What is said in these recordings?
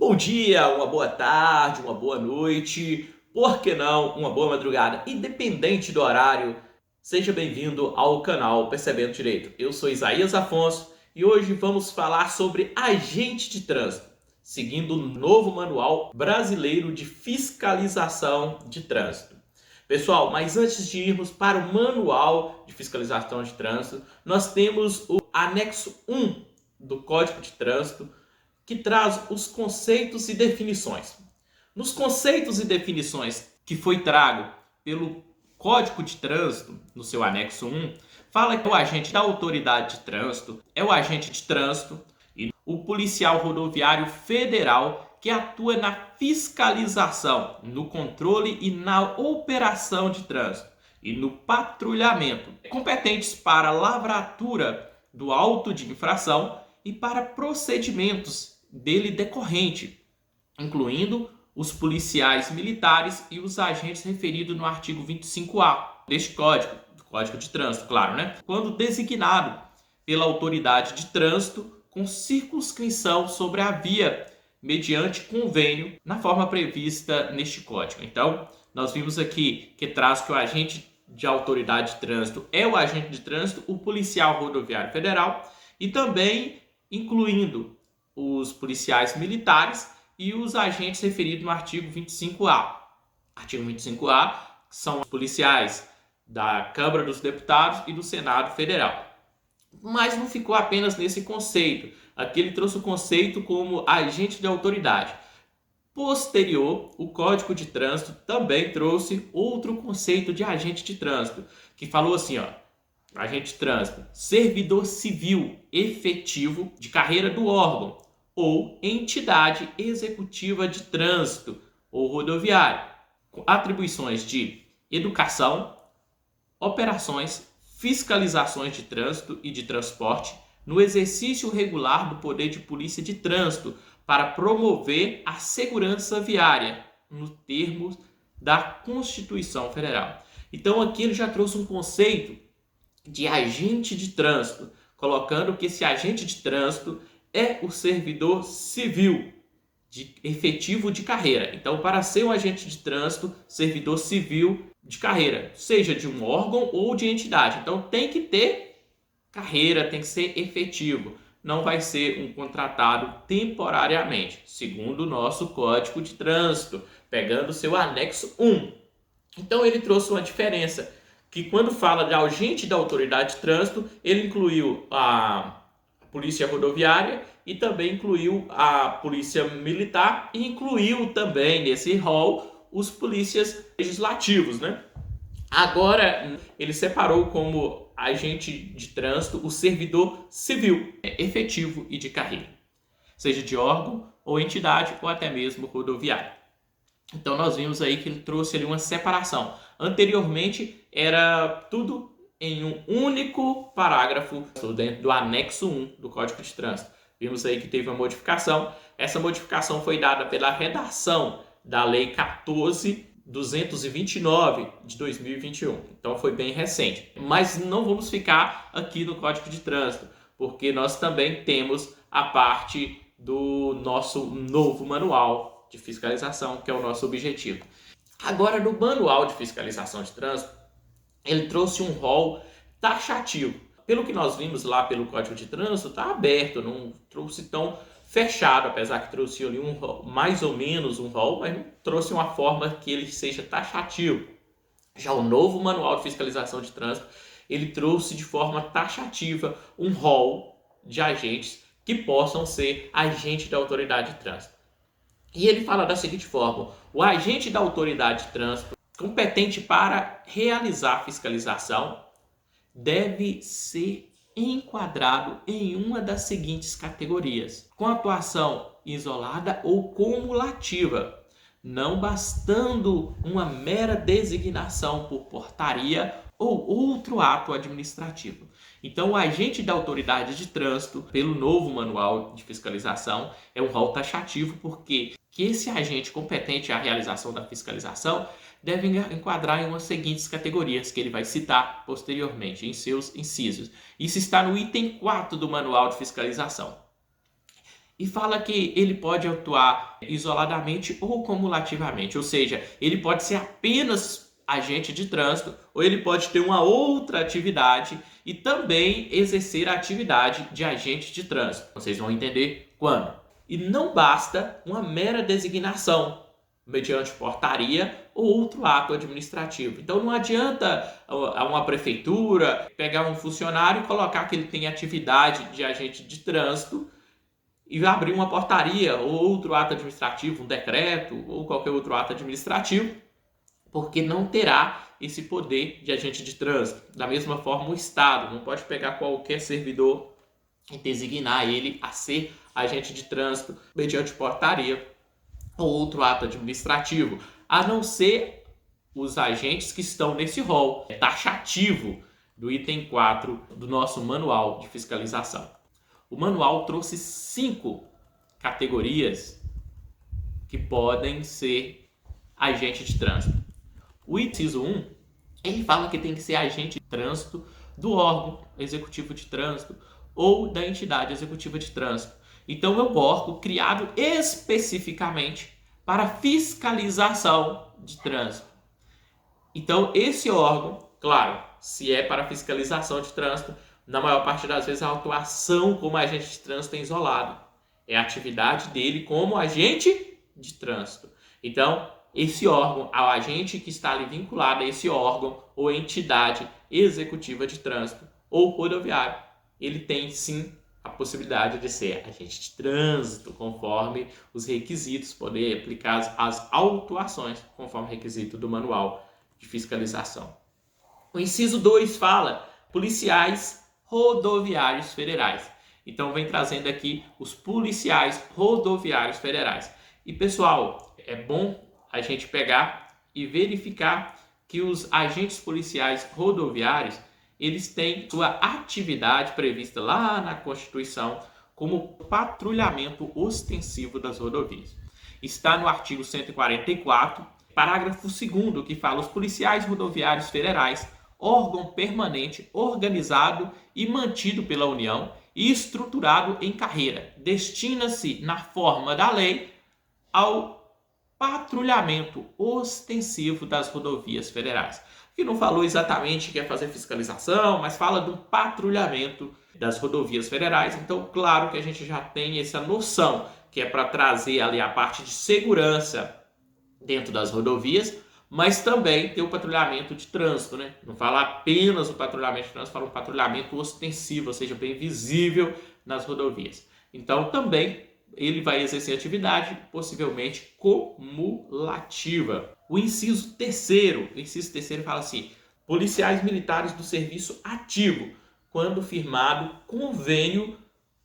bom dia, uma boa tarde, uma boa noite, por que não, uma boa madrugada, independente do horário, seja bem-vindo ao canal Percebendo Direito. Eu sou Isaías Afonso e hoje vamos falar sobre agente de trânsito, seguindo o novo Manual Brasileiro de Fiscalização de Trânsito. Pessoal, mas antes de irmos para o Manual de Fiscalização de Trânsito, nós temos o anexo 1 do Código de Trânsito, que traz os conceitos e definições. Nos conceitos e definições que foi trago pelo Código de Trânsito, no seu anexo 1, fala que o agente da autoridade de trânsito é o agente de trânsito e o policial rodoviário federal que atua na fiscalização, no controle e na operação de trânsito e no patrulhamento, competentes para a lavratura do auto de infração e para procedimentos dele decorrente, incluindo os policiais militares e os agentes referidos no artigo 25A deste código, do Código de Trânsito, claro, né? Quando designado pela autoridade de trânsito com circunscrição sobre a via mediante convênio na forma prevista neste código. Então, nós vimos aqui que traz que o agente de autoridade de trânsito é o agente de trânsito, o policial rodoviário federal e também incluindo os policiais militares e os agentes referidos no artigo 25A. Artigo 25A são os policiais da Câmara dos Deputados e do Senado Federal. Mas não ficou apenas nesse conceito. Aqui ele trouxe o conceito como agente de autoridade. Posterior, o Código de Trânsito também trouxe outro conceito de agente de trânsito, que falou assim, agente de trânsito, servidor civil efetivo de carreira do órgão ou entidade executiva de trânsito ou rodoviário, com atribuições de educação, operações, fiscalizações de trânsito e de transporte, no exercício regular do poder de polícia de trânsito para promover a segurança viária, nos termos da Constituição Federal. Então aqui ele já trouxe um conceito de agente de trânsito, colocando que esse agente de trânsito é o servidor civil efetivo de carreira. Então, para ser um agente de trânsito, servidor civil de carreira, seja de um órgão ou de entidade. Então, tem que ter carreira, tem que ser efetivo. Não vai ser um contratado temporariamente, segundo o nosso Código de Trânsito, pegando o seu anexo 1. Então, ele trouxe uma diferença, que quando fala de agente da autoridade de trânsito, ele incluiu a polícia rodoviária e também incluiu a polícia militar e incluiu também nesse rol os polícias legislativos, né? Agora, ele separou como agente de trânsito o servidor civil, efetivo e de carreira, seja de órgão ou entidade ou até mesmo rodoviário. Então nós vimos aí que ele trouxe ali uma separação. Anteriormente era tudo em um único parágrafo dentro do anexo 1 do Código de Trânsito. Vimos aí que teve uma modificação. Essa modificação foi dada pela redação da Lei 14.229 de 2021. Então foi bem recente. Mas não vamos ficar aqui no Código de Trânsito, porque nós também temos a parte do nosso novo manual de fiscalização, que é o nosso objetivo. Agora, no Manual de Fiscalização de Trânsito, ele trouxe um rol taxativo. Pelo que nós vimos lá pelo Código de Trânsito, está aberto, não trouxe tão fechado, apesar que trouxe ali mais ou menos um rol, mas não trouxe uma forma que ele seja taxativo. Já o novo Manual de Fiscalização de Trânsito, ele trouxe de forma taxativa um rol de agentes que possam ser agentes da autoridade de trânsito. E ele fala da seguinte forma: o agente da autoridade de trânsito competente para realizar a fiscalização deve ser enquadrado em uma das seguintes categorias: com atuação isolada ou cumulativa, não bastando uma mera designação por portaria ou outro ato administrativo. Então, o agente da autoridade de trânsito, pelo novo manual de fiscalização, é um rol taxativo, porque que esse agente competente à realização da fiscalização deve enquadrar em umas seguintes categorias, que ele vai citar posteriormente em seus incisos. Isso está no item 4 do manual de fiscalização. E fala que ele pode atuar isoladamente ou cumulativamente, ou seja, ele pode ser apenas agente de trânsito ou ele pode ter uma outra atividade e também exercer a atividade de agente de trânsito. Vocês vão entender quando. E não basta uma mera designação mediante portaria ou outro ato administrativo. Então não adianta uma prefeitura pegar um funcionário e colocar que ele tem atividade de agente de trânsito e abrir uma portaria ou outro ato administrativo, um decreto ou qualquer outro ato administrativo, porque não terá esse poder de agente de trânsito. Da mesma forma, o Estado não pode pegar qualquer servidor e designar ele a ser agente de trânsito mediante portaria ou outro ato administrativo, a não ser os agentes que estão nesse rol taxativo do item 4 do nosso manual de fiscalização. O manual trouxe 5 categorias que podem ser agente de trânsito. O inciso 1, ele fala que tem que ser agente de trânsito do órgão executivo de trânsito ou da entidade executiva de trânsito. Então é um órgão criado especificamente para fiscalização de trânsito. Então esse órgão, claro, se é para fiscalização de trânsito, na maior parte das vezes a atuação como agente de trânsito é isolado. É a atividade dele como agente de trânsito. Então, esse órgão, o agente que está ali vinculado a esse órgão ou entidade executiva de trânsito ou rodoviário, ele tem sim a possibilidade de ser agente de trânsito, conforme os requisitos, poder aplicar as autuações, conforme o requisito do manual de fiscalização. O inciso 2 fala policiais rodoviários federais. Então vem trazendo aqui os policiais rodoviários federais. E pessoal, é bom a gente pegar e verificar que os agentes policiais rodoviários, eles têm sua atividade prevista lá na Constituição como patrulhamento ostensivo das rodovias. Está no artigo 144, parágrafo 2º, que fala: os policiais rodoviários federais, órgão permanente, organizado e mantido pela União e estruturado em carreira, destina-se, na forma da lei, ao patrulhamento ostensivo das rodovias federais. Que não falou exatamente que é fazer fiscalização, mas fala do patrulhamento das rodovias federais. Então, claro que a gente já tem essa noção, que é para trazer ali a parte de segurança dentro das rodovias, mas também tem o patrulhamento de trânsito, né? Não fala apenas o patrulhamento de trânsito, fala um patrulhamento ostensivo, ou seja, bem visível nas rodovias. Então, também ele vai exercer atividade possivelmente cumulativa. O inciso terceiro fala assim: policiais militares do serviço ativo, quando firmado convênio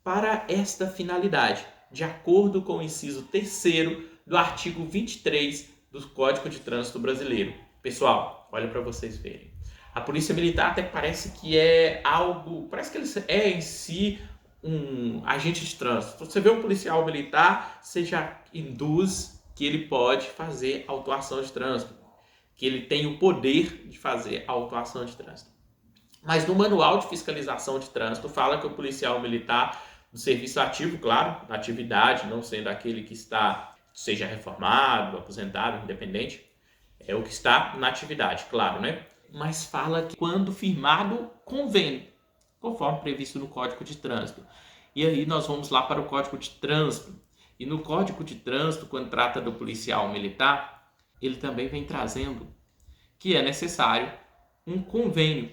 para esta finalidade, de acordo com o inciso terceiro do artigo 23 do Código de Trânsito Brasileiro. Pessoal, olha para vocês verem. A Polícia Militar até parece que é algo, parece que ele é em si um agente de trânsito. Você vê um policial militar, você já induz que ele pode fazer autuação de trânsito, que ele tem o poder de fazer autuação de trânsito. Mas no manual de fiscalização de trânsito fala que o policial militar do serviço ativo, claro, na atividade, não sendo aquele que seja reformado, aposentado, independente, é o que está na atividade, claro, né? Mas fala que quando firmado convênio, conforme previsto no Código de Trânsito. E aí nós vamos lá para o Código de Trânsito. E no Código de Trânsito, quando trata do policial militar, ele também vem trazendo que é necessário um convênio,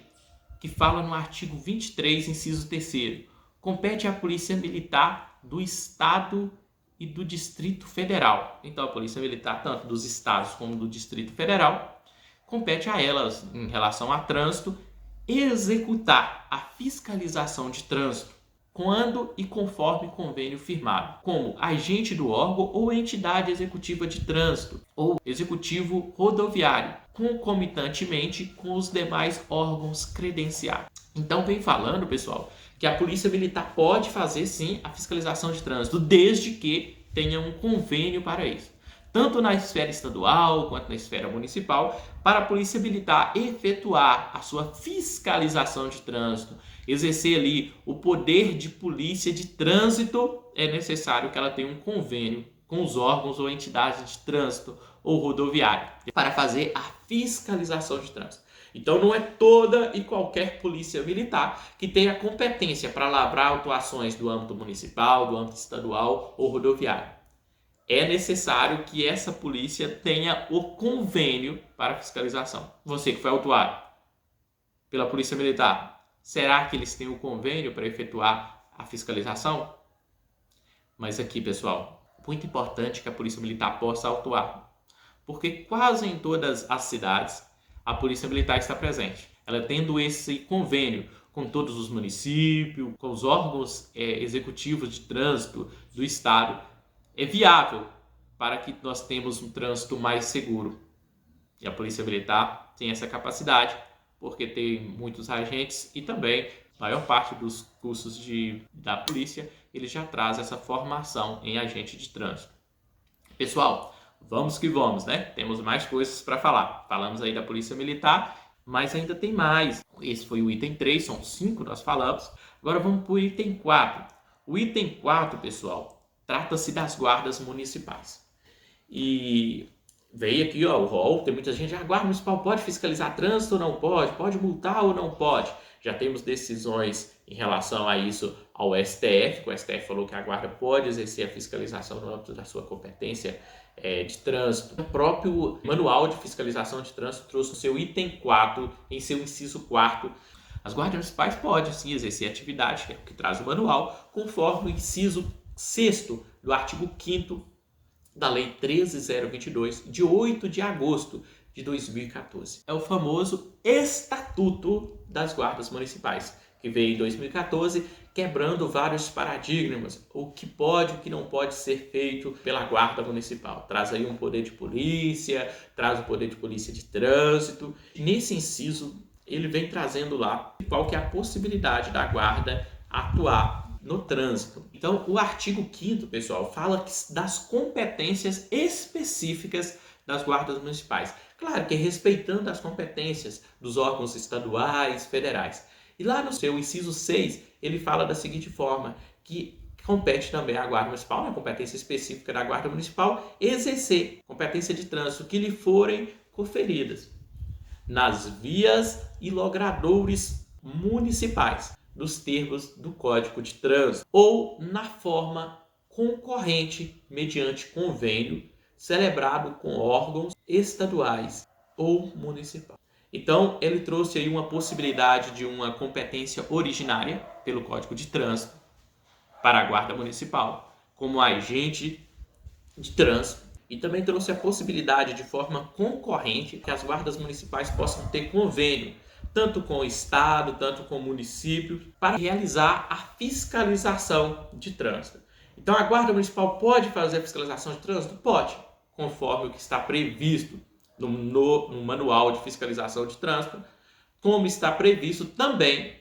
que fala no artigo 23, inciso 3º. Compete à Polícia Militar do Estado e do Distrito Federal. Então a Polícia Militar, tanto dos estados como do Distrito Federal, compete a elas, em relação a trânsito, executar a fiscalização de trânsito quando e conforme convênio firmado, como agente do órgão ou entidade executiva de trânsito ou executivo rodoviário, concomitantemente com os demais órgãos credenciados. Então vem falando, pessoal, que a Polícia Militar pode fazer sim a fiscalização de trânsito, desde que tenha um convênio para isso. tanto na esfera estadual quanto na esfera municipal, para a Polícia Militar efetuar a sua fiscalização de trânsito, exercer ali o poder de polícia de trânsito. É necessário que ela tenha um convênio com os órgãos ou entidades de trânsito ou rodoviário para fazer a fiscalização de trânsito. Então não é toda e qualquer polícia militar que tenha competência para lavrar autuações do âmbito municipal, do âmbito estadual ou rodoviário. É necessário que essa polícia tenha o convênio para fiscalização. Você que foi autuado pela Polícia Militar, será que eles têm o convênio para efetuar a fiscalização? Mas aqui, pessoal, muito importante que a Polícia Militar possa autuar, porque quase em todas as cidades a Polícia Militar está presente. Ela tendo esse convênio com todos os municípios, com os órgãos executivos de trânsito do Estado, é viável para que nós tenhamos um trânsito mais seguro. E a Polícia Militar tem essa capacidade, porque tem muitos agentes e também a maior parte dos cursos da polícia, eles já traz essa formação em agente de trânsito. Pessoal, vamos que vamos, né? Temos mais coisas para falar. Falamos aí da Polícia Militar, mas ainda tem mais. Esse foi o item 3, são 5 nós falamos. Agora vamos para o item 4. O item 4, pessoal, trata-se das guardas municipais. E veio aqui o rol, tem muita gente, a guarda municipal pode fiscalizar trânsito ou não pode? Pode multar ou não pode? Já temos decisões em relação a isso ao STF, o STF falou que a guarda pode exercer a fiscalização no âmbito da sua competência de trânsito. O próprio Manual de Fiscalização de Trânsito trouxe o seu item 4, em seu inciso 4. As guardas municipais podem sim exercer atividade, que é o que traz o manual, conforme o inciso 6º do artigo 5º da Lei 13.022, de 8 de agosto de 2014. É o famoso Estatuto das Guardas Municipais, que veio em 2014, quebrando vários paradigmas, o que pode e o que não pode ser feito pela Guarda Municipal. Traz aí um poder de polícia, traz o poder de polícia de trânsito. Nesse inciso, ele vem trazendo lá qual que é a possibilidade da Guarda atuar no trânsito. Então, o artigo 5º, pessoal, fala das competências específicas das guardas municipais. Claro que respeitando as competências dos órgãos estaduais, federais. E lá no seu inciso 6, ele fala da seguinte forma, que compete também à Guarda Municipal, na competência específica da Guarda Municipal, exercer competência de trânsito que lhe forem conferidas nas vias e logradouros municipais, dos termos do Código de Trânsito, ou na forma concorrente mediante convênio celebrado com órgãos estaduais ou municipais. Então, ele trouxe aí uma possibilidade de uma competência originária pelo Código de Trânsito para a Guarda Municipal, como agente de trânsito, e também trouxe a possibilidade de forma concorrente que as guardas municipais possam ter convênio, tanto com o Estado, tanto com o município, para realizar a fiscalização de trânsito. Então, a Guarda Municipal pode fazer a fiscalização de trânsito? Pode, conforme o que está previsto no Manual de Fiscalização de Trânsito, como está previsto também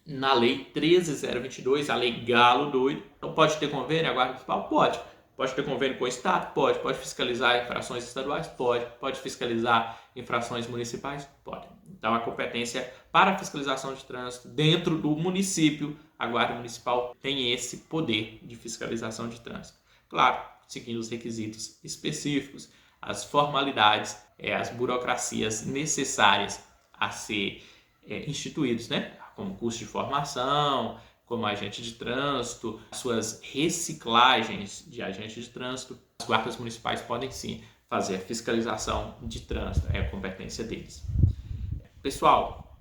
na Lei 13.022, a Lei Galo Doido. Então, pode ter convênio a Guarda Municipal? Pode. Pode ter convênio com o Estado? Pode. Pode fiscalizar infrações estaduais? Pode. Pode fiscalizar infrações municipais? Pode. Então, a competência para a fiscalização de trânsito dentro do município, a Guarda Municipal tem esse poder de fiscalização de trânsito. Claro, seguindo os requisitos específicos, as formalidades, as burocracias necessárias a ser instituídos, né? Como curso de formação, como agente de trânsito, suas reciclagens de agente de trânsito. As guardas municipais podem sim fazer a fiscalização de trânsito, é a competência deles. Pessoal,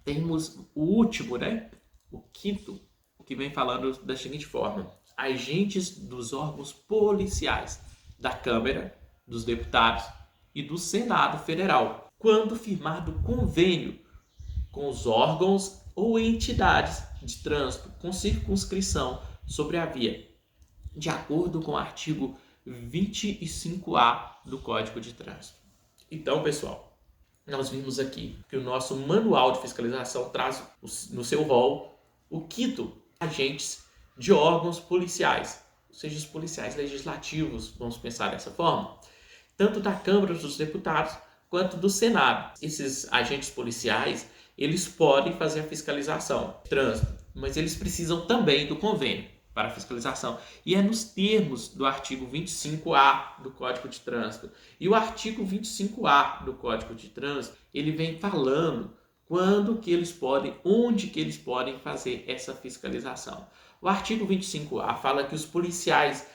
temos o último, né? O 5º, que vem falando da seguinte forma: agentes dos órgãos policiais da Câmara dos Deputados e do Senado Federal, quando firmado convênio com os órgãos ou entidades de trânsito com circunscrição sobre a via, de acordo com o artigo 25A do Código de Trânsito. Então, pessoal, nós vimos aqui que o nosso manual de fiscalização traz no seu rol o 5º, agentes de órgãos policiais, seja, os policiais legislativos, vamos pensar dessa forma, tanto da Câmara dos Deputados quanto do Senado. Esses agentes policiais, eles podem fazer a fiscalização de trânsito, mas eles precisam também do convênio para a fiscalização. E é nos termos do artigo 25A do Código de Trânsito. E o artigo 25A do Código de Trânsito, ele vem falando quando que eles podem, onde que eles podem fazer essa fiscalização. O artigo 25A fala que os policiais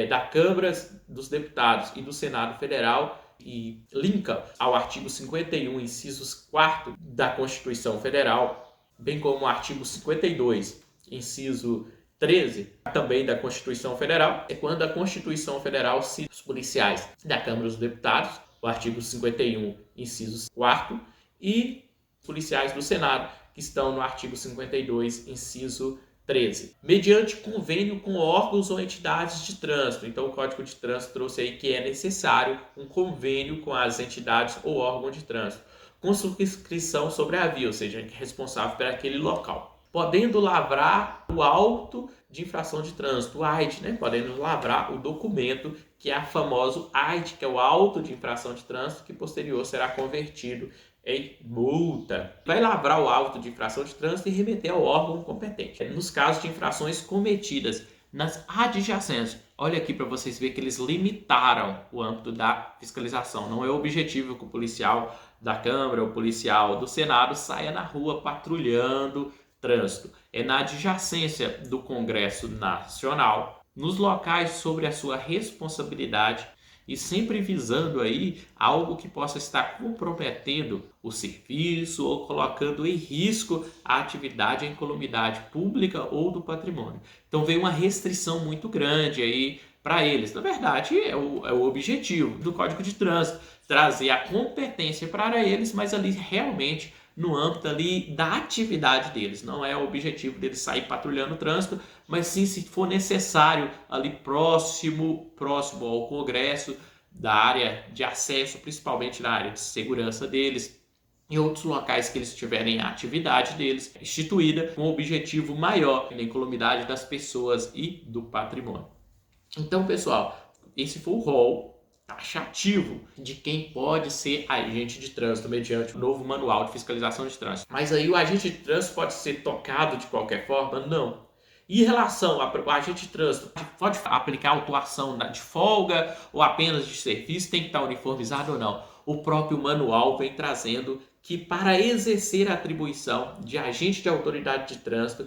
da Câmara dos Deputados e do Senado Federal, e linka ao artigo 51, incisos 4 da Constituição Federal, bem como o artigo 52, inciso 13, também da Constituição Federal, é quando a Constituição Federal cita os policiais da Câmara dos Deputados, o artigo 51, inciso 4, e policiais do Senado, que estão no artigo 52, inciso 13, mediante convênio com órgãos ou entidades de trânsito. Então, o Código de Trânsito trouxe aí que é necessário um convênio com as entidades ou órgão de trânsito, com subscrição sobre a via, ou seja, é responsável por aquele local, podendo lavrar o auto de infração de trânsito, o AID, né? Podendo lavrar o documento que é a famoso AID, que é o auto de infração de trânsito, que posterior será convertido em multa. Vai lavrar o auto de infração de trânsito e remeter ao órgão competente. Nos casos de infrações cometidas nas adjacências, olha aqui para vocês verem que eles limitaram o âmbito da fiscalização. Não é o objetivo que o policial da Câmara, o policial do Senado saia na rua patrulhando trânsito. É na adjacência do Congresso Nacional, nos locais sobre a sua responsabilidade, e sempre visando aí algo que possa estar comprometendo o serviço ou colocando em risco a atividade e a incolumidade pública ou do patrimônio. Então vem uma restrição muito grande aí para eles. Na verdade, é o objetivo do Código de Trânsito, trazer a competência para eles, mas ali realmente no âmbito ali da atividade deles. Não é o objetivo deles sair patrulhando o trânsito, mas sim, se for necessário, ali próximo ao Congresso, da área de acesso, principalmente na área de segurança deles, e outros locais que eles tiverem a atividade deles instituída com um objetivo maior na incolumidade das pessoas e do patrimônio. Então, pessoal, esse foi o rol taxativo de quem pode ser agente de trânsito mediante o novo manual de fiscalização de trânsito. Mas aí o agente de trânsito pode ser tocado de qualquer forma? Não. E em relação ao agente de trânsito, pode aplicar autuação de folga ou apenas de serviço, tem que estar uniformizado ou não? O próprio manual vem trazendo que para exercer a atribuição de agente de autoridade de trânsito,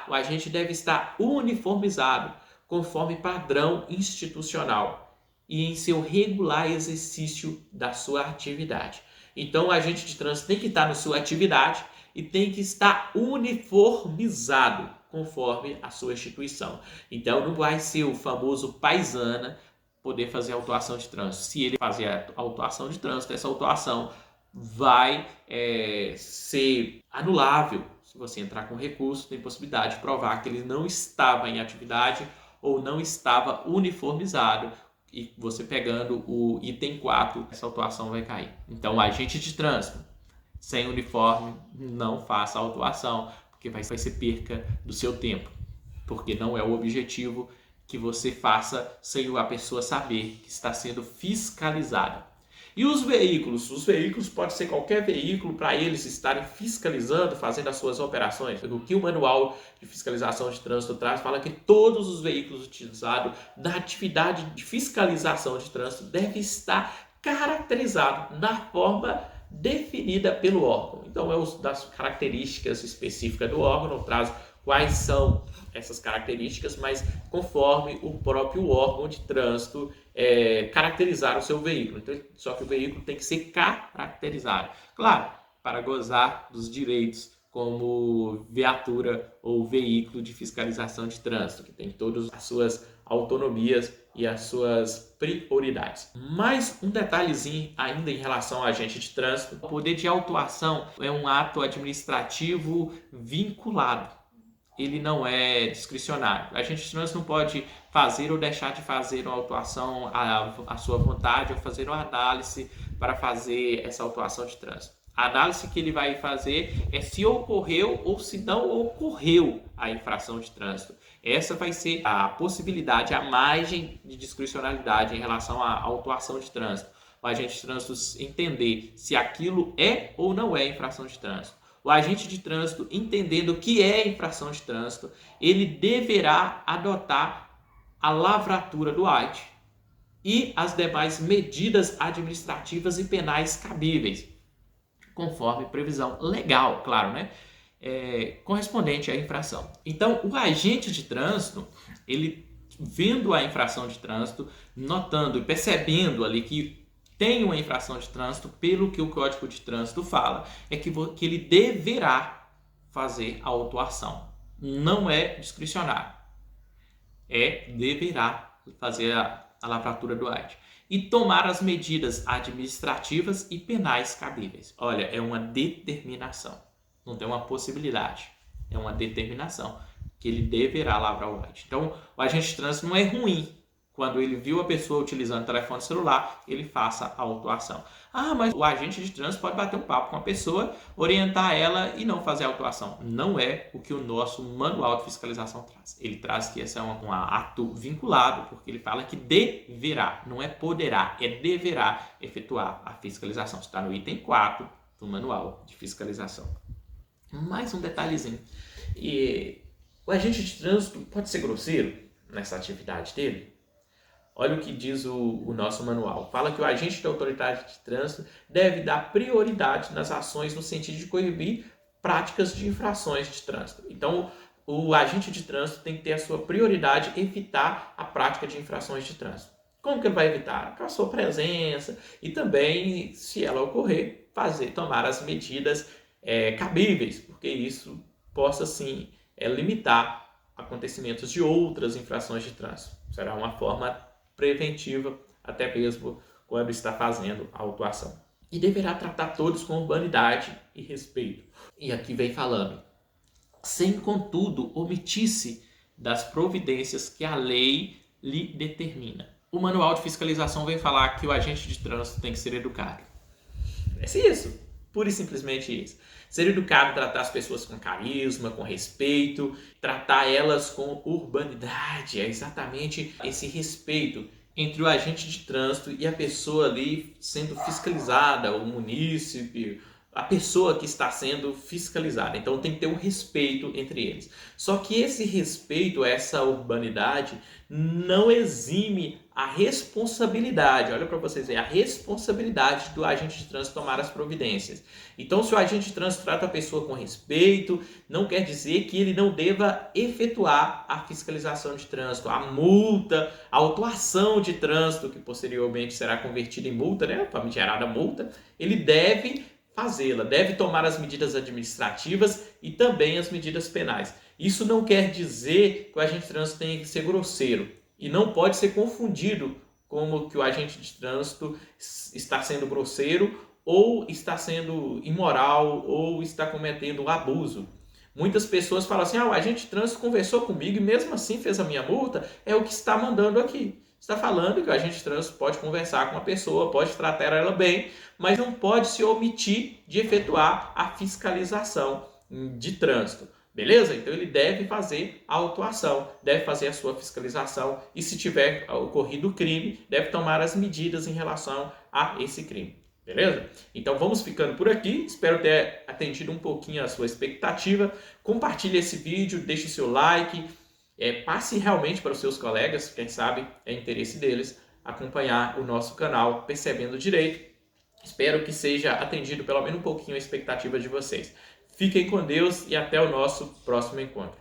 o agente deve estar uniformizado conforme padrão institucional e em seu regular exercício da sua atividade. Então, o agente de trânsito tem que estar na sua atividade e tem que estar uniformizado conforme a sua instituição. Então, não vai ser o famoso paisana poder fazer autuação de trânsito. Se ele fazer a autuação de trânsito, essa autuação vai ser anulável. Se você entrar com recurso, tem possibilidade de provar que ele não estava em atividade ou não estava uniformizado, e você pegando o item 4, essa autuação vai cair. Então, o agente de trânsito sem uniforme, não faça a autuação, porque vai ser perca do seu tempo, porque não é o objetivo que você faça sem a pessoa saber que está sendo fiscalizada. E os veículos? Os veículos pode ser qualquer veículo para eles estarem fiscalizando, fazendo as suas operações. O que o manual de fiscalização de trânsito traz fala que todos os veículos utilizados na atividade de fiscalização de trânsito devem estar caracterizados na forma definida pelo órgão. Então, é das características específicas do órgão, não traz quais são essas características, mas conforme o próprio órgão de trânsito caracterizar o seu veículo. Então, só que o veículo tem que ser caracterizado. Claro, para gozar dos direitos como viatura ou veículo de fiscalização de trânsito, que tem todas as suas autonomias e as suas prioridades. Mais um detalhezinho ainda em relação ao agente de trânsito: o poder de autuação é um ato administrativo vinculado. Ele não é discricionário. O agente de trânsito não pode fazer ou deixar de fazer uma autuação à sua vontade ou fazer uma análise para fazer essa autuação de trânsito. A análise que ele vai fazer é se ocorreu ou se não ocorreu a infração de trânsito. Essa vai ser a possibilidade, a margem de discricionalidade em relação à autuação de trânsito. O agente de trânsito entender se aquilo é ou não é infração de trânsito. O agente de trânsito, entendendo o que é infração de trânsito, ele deverá adotar a lavratura do AIT e as demais medidas administrativas e penais cabíveis, conforme previsão legal, claro, né? Correspondente à infração. Então, o agente de trânsito, ele vendo a infração de trânsito, notando e percebendo ali que tem uma infração de trânsito, pelo que o Código de Trânsito fala, é que ele deverá fazer a autuação. Não é discricionário. Deverá fazer a lavratura do AIT. E tomar as medidas administrativas e penais cabíveis. Olha, é uma determinação. Não tem uma possibilidade. É uma determinação que ele deverá lavrar o AIT. Então, o agente de trânsito não é ruim. Quando ele viu a pessoa utilizando o telefone celular, ele faça a autuação. Mas o agente de trânsito pode bater um papo com a pessoa, orientar ela e não fazer a autuação. Não é o que o nosso manual de fiscalização traz. Ele traz que esse é um ato vinculado, porque ele fala que deverá, não é poderá, é deverá efetuar a fiscalização. Está no item 4 do manual de fiscalização. Mais um detalhezinho. O agente de trânsito pode ser grosseiro nessa atividade dele? Olha o que diz o nosso manual. Fala que o agente da autoridade de trânsito deve dar prioridade nas ações no sentido de coibir práticas de infrações de trânsito. Então, o agente de trânsito tem que ter a sua prioridade evitar a prática de infrações de trânsito. Como que ele vai evitar? Com a sua presença e também, se ela ocorrer, tomar as medidas cabíveis, porque isso possa, sim, limitar acontecimentos de outras infrações de trânsito. Será uma forma preventiva, até mesmo quando está fazendo a autuação. E deverá tratar todos com urbanidade e respeito. E aqui vem falando, sem contudo omitir-se das providências que a lei lhe determina. O manual de fiscalização vem falar que o agente de trânsito tem que ser educado. É isso, pura e simplesmente isso. Ser educado, tratar as pessoas com carisma, com respeito, tratar elas com urbanidade. É exatamente esse respeito entre o agente de trânsito e a pessoa ali sendo fiscalizada, o munícipe, a pessoa que está sendo fiscalizada. Então tem que ter um respeito entre eles. Só que esse respeito, essa urbanidade, não exime a responsabilidade. Olha para vocês verem, a responsabilidade do agente de trânsito tomar as providências. Então, se o agente de trânsito trata a pessoa com respeito, não quer dizer que ele não deva efetuar a fiscalização de trânsito, a multa, a autuação de trânsito, que posteriormente será convertida em multa, né? A famigerada multa. Ele deve fazê-la, deve tomar as medidas administrativas e também as medidas penais. Isso não quer dizer que o agente de trânsito tem que ser grosseiro e não pode ser confundido como que o agente de trânsito está sendo grosseiro ou está sendo imoral ou está cometendo um abuso. Muitas pessoas falam assim, o agente de trânsito conversou comigo e mesmo assim fez a minha multa, é o que está mandando aqui. Está falando que o agente de trânsito pode conversar com a pessoa, pode tratar ela bem, mas não pode se omitir de efetuar a fiscalização de trânsito. Beleza? Então ele deve fazer a autuação, deve fazer a sua fiscalização e se tiver ocorrido o crime, deve tomar as medidas em relação a esse crime. Beleza? Então vamos ficando por aqui, espero ter atendido um pouquinho a sua expectativa. Compartilhe esse vídeo, deixe o seu like, passe realmente para os seus colegas, quem sabe é interesse deles acompanhar o nosso canal Percebendo Direito. Espero que seja atendido pelo menos um pouquinho a expectativa de vocês. Fiquem com Deus e até o nosso próximo encontro.